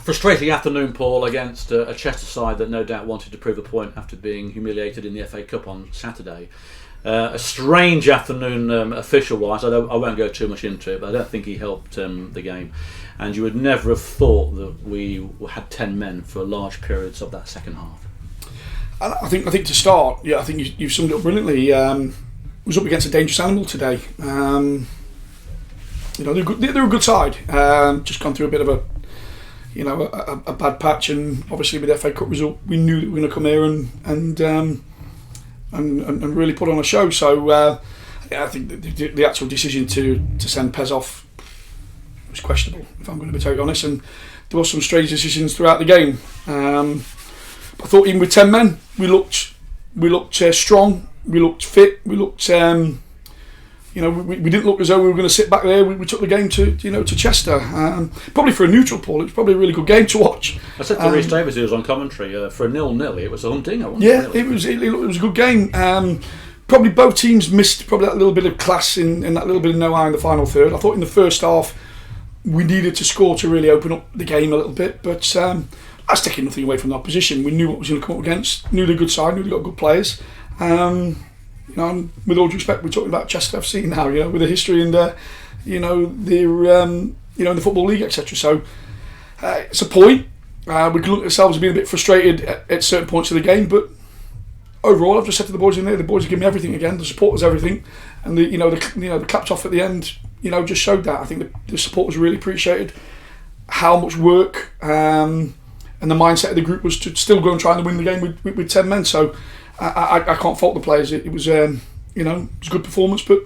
Frustrating afternoon, Paul, against a Chester side that no doubt wanted to prove a point after being humiliated in the FA Cup on Saturday. A strange afternoon official-wise. I won't go too much into it, but I don't think he helped the game. And you would never have thought that we had 10 men for large periods of that second half. I think to start, I think you've summed it up brilliantly. Was up against a dangerous animal today. They're a good side. Just gone through a bit of a bad patch, and obviously with the FA Cup result, we knew that we were going to come here and really put on a show. So I think the actual decision to send Pez off was questionable, if I'm going to be totally honest. And there were some strange decisions throughout the game. I thought even with 10 men, we looked strong, we looked fit, we looked. We didn't look as though we were going to sit back there. We took the game to Chester. Probably for a neutral, Paul, it was probably a really good game to watch. I said to Rhys Davies, who was on commentary, for a 0-0, it was a humdinger, wasn't it? Really? It was a good game. Probably both teams missed probably that little bit of class in that little bit of no-eye in the final third. I thought in the first half we needed to score to really open up the game a little bit, but that's taking nothing away from the opposition. We knew what was going to come up against, knew the good side, knew they got good players. And with all due respect, we're talking about Chester FC now, with the history and the Football League, etc. So it's a point. We can look at ourselves as being a bit frustrated at certain points of the game, but overall, I've just said to the boys in there, the boys have given me everything again. The support was everything, and the clapped off at the end, just showed that. I think the supporters really appreciated how much work and the mindset of the group was to still go and try and win the game with 10 men. So. I can't fault the players. It was it was a good performance, but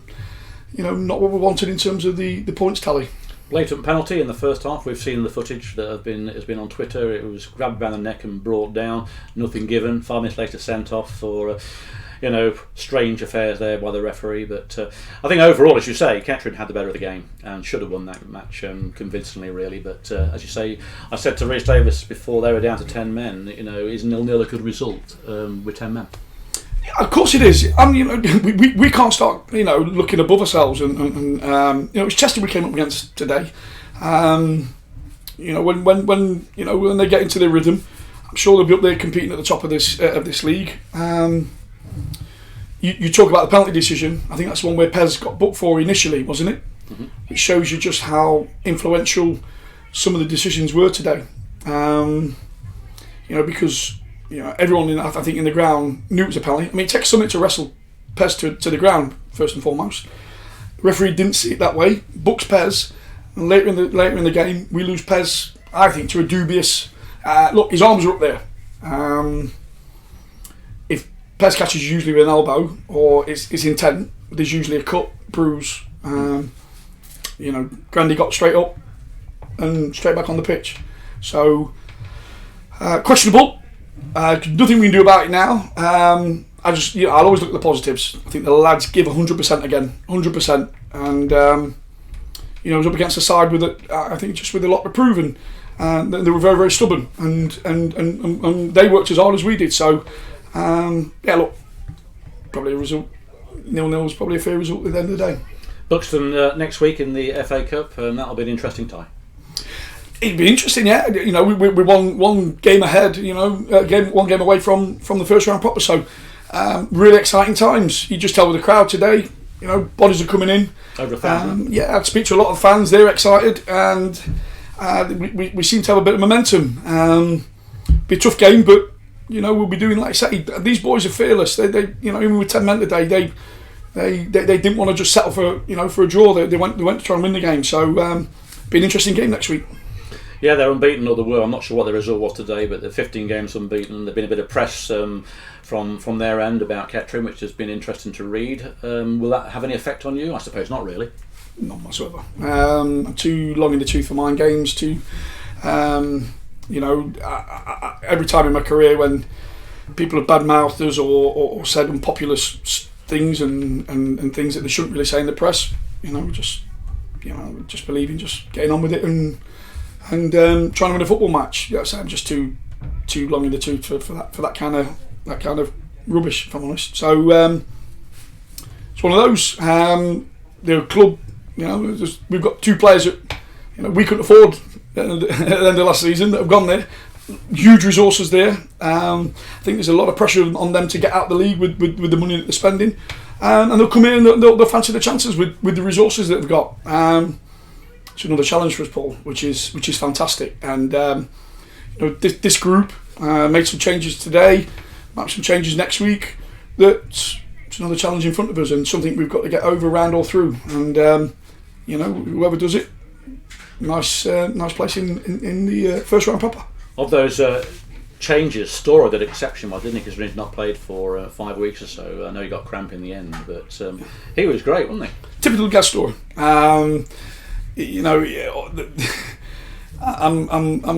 not what we wanted in terms of the points tally. Blatant penalty in the first half. We've seen the footage that has been on Twitter. It was grabbed around the neck and brought down. Nothing given. 5 minutes later, sent off for strange affairs there by the referee. But I think overall, as you say, Kettering had the better of the game and should have won that match convincingly, really. But as you say, I said to Rhys Davies before they were down to 10 men, is 0-0 a good result with 10 men? Yeah, of course it is. We can't start looking above ourselves, and it's Chester we came up against today. When they get into their rhythm, I'm sure they'll be up there competing at the top of this league. You talk about the penalty decision. I think that's the one where Pez got booked for initially, wasn't it? Mm-hmm. It shows you just how influential some of the decisions were today. Because everyone I think in the ground knew it was a penalty. I mean, it takes something to wrestle Pez to the ground first and foremost. The referee didn't see it that way. Books Pez, and later in the game we lose Pez. I think to a dubious. Look, his arms are up there. If Pez catches usually with an elbow or it's intent, there's usually a cut, bruise. Grandy got straight up and straight back on the pitch. So questionable. Nothing we can do about it now. I'll always look at the positives. I think the lads give 100% again, 100%, and I was up against a side with I think just with a lot to prove, and they were very, very stubborn, and they worked as hard as we did. So look, probably a result 0-0 is probably a fair result at the end of the day. Buxton next week in the FA Cup, that'll be an interesting tie. It'd be interesting, yeah. We won one game ahead. One game away from the first round proper. So really exciting times. You just tell with the crowd today. Bodies are coming in. Over 1,000. I'd speak to a lot of fans. They're excited, and we seem to have a bit of momentum. Be a tough game, but we'll be doing, like I say, these boys are fearless. They even with 10 men today, they didn't want to just settle for a draw. They went to try and win the game. So be an interesting game next week. Yeah, they're unbeaten, or they were. I'm not sure what the result was today, but they're 15 games unbeaten. There's been a bit of press from their end about Kettering, which has been interesting to read. Will that have any effect on you? I suppose not really. None whatsoever. I'm too long in the tooth for mind games. Every time in my career when people have badmouthed us or said unpopular things and things that they shouldn't really say in the press, just believe in just getting on with it and trying to win a football match. I'm just too long in the tooth for that kind of rubbish, if I'm honest. So it's one of those. They're a club. We've got two players that we couldn't afford at the end of last season that have gone there. Huge resources there. I think there's a lot of pressure on them to get out the league with the money that they're spending, and they'll come in and they'll fancy the chances with the resources that they've got. It's another challenge for us, Paul, which is fantastic. And this group made some changes today, might some changes next week. It's another challenge in front of us, and something we've got to get over, round, or through. And whoever does it, nice place in the first round proper. Of those changes, Storer did exception well, didn't he? Because he's not played for 5 weeks or so. I know he got cramp in the end, but he was great, wasn't he? Typical gas Storer. I'm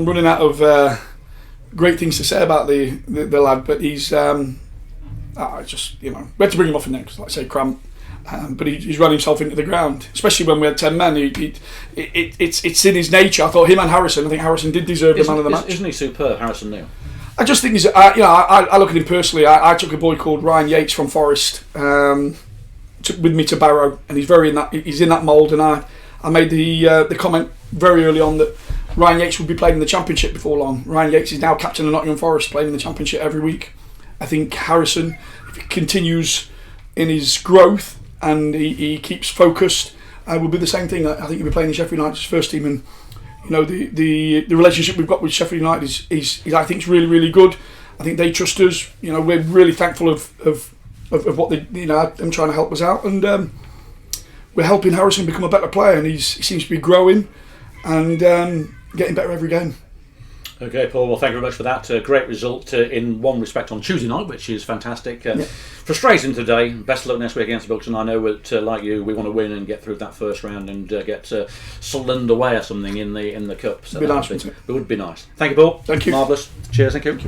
running out of great things to say about the lad, but he's we had to bring him off in there because, like I say, cramp. But he's run himself into the ground, especially when we had 10 men. It's in his nature. I thought him and Harrison. I think Harrison did deserve the man of the match. Isn't he superb, Harrison Neal? I just think I look at him personally. I took a boy called Ryan Yates from Forest with me to Barrow, and he's in that mould. And I made the comment very early on that Ryan Yates would be playing in the Championship before long. Ryan Yates is now captain of Nottingham Forest, playing in the Championship every week. I think Harrison, if he continues in his growth and he keeps focused, will be the same thing. I think he'll be playing in Sheffield United's first team, and the relationship we've got with Sheffield United is I think is really, really good. I think they trust us. We're really thankful of what they them trying to help us out, and we're helping Harrison become a better player, and he seems to be growing and getting better every game. Okay, Paul, well, thank you very much for that. Great result in one respect on Tuesday night, which is fantastic. Frustrating today. Best of luck next week against Buxton. I know that, like you, we want to win and get through that first round and get Sunderland away or something in the cup. So it would be nice. It would be nice. Thank you, Paul. Thank you. Marvellous. Cheers. Thank you.